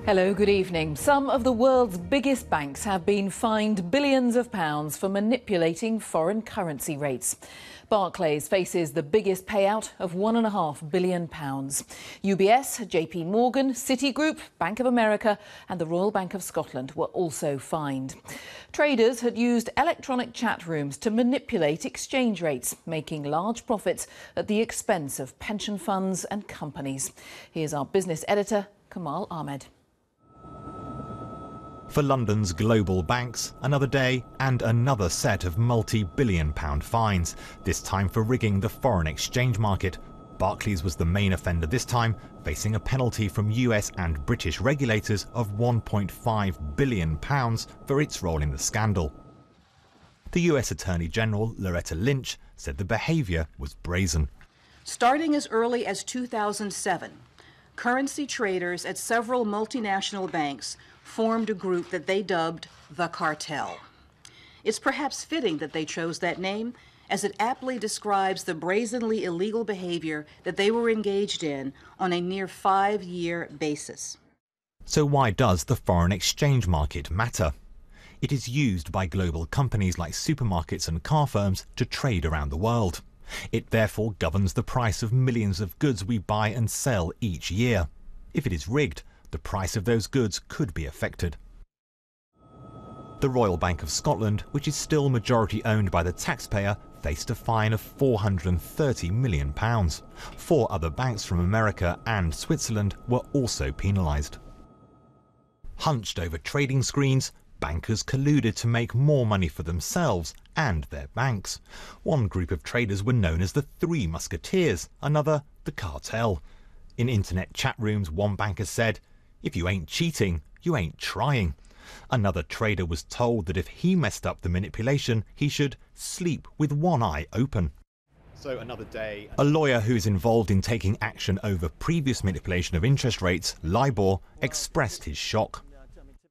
Hello, good evening. Some of the world's biggest banks have been fined billions of pounds for manipulating foreign currency rates. Barclays faces the biggest payout of £1.5 billion. UBS, JPMorgan, Citicorp, Bank of America and the Royal Bank of Scotland were also fined. Traders had used electronic chat rooms to manipulate exchange rates, making large profits at the expense of pension funds and companies. Here's our business editor, Kamal Ahmed. For London's global banks, another day and another set of multi-billion-pound fines, this time for rigging the foreign exchange market. Barclays was the main offender this time, facing a penalty from US and British regulators of £1.5 billion for its role in the scandal. The US Attorney General, Loretta Lynch, said the behaviour was brazen. Starting as early as 2007, currency traders at several multinational banks formed a group that they dubbed the cartel. It's perhaps fitting that they chose that name, as it aptly describes the brazenly illegal behavior that they were engaged in on a near 5-year basis. So why does the foreign exchange market matter? It is used by global companies like supermarkets and car firms to trade around the world. It therefore governs the price of millions of goods we buy and sell each year. If it is rigged, the price of those goods could be affected. The Royal Bank of Scotland, which is still majority owned by the taxpayer, faced a fine of £430 million. 4 other banks from America and Switzerland were also penalised. Hunched over trading screens, bankers colluded to make more money for themselves and their banks. One group of traders were known as the Three Musketeers, another the cartel. In internet chat rooms, one banker said, "If you ain't cheating, you ain't trying." Another trader was told that if he messed up the manipulation, he should sleep with one eye open. So another day. A lawyer who is involved in taking action over previous manipulation of interest rates, LIBOR, expressed his shock.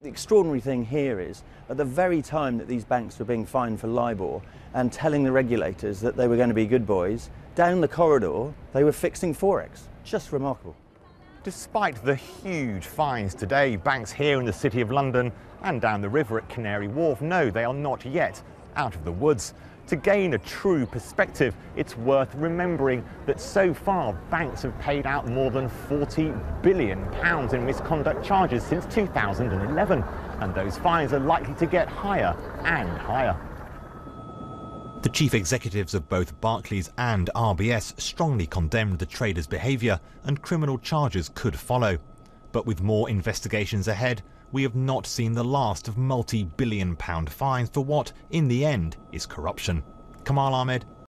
The extraordinary thing here is, at the very time that these banks were being fined for LIBOR and telling the regulators that they were going to be good boys, down the corridor they were fixing forex. Just remarkable. Despite the huge fines today, banks here in the City of London and down the river at Canary Wharf know they are not yet out of the woods. To gain a true perspective, it's worth remembering that so far banks have paid out more than £40 billion in misconduct charges since 2011, and those fines are likely to get higher and higher. The chief executives of both Barclays and RBS strongly condemned the traders' behaviour, and criminal charges could follow. But with more investigations ahead, we have not seen the last of multi-billion-pound fines for what, in the end, is corruption. Kamal Ahmed,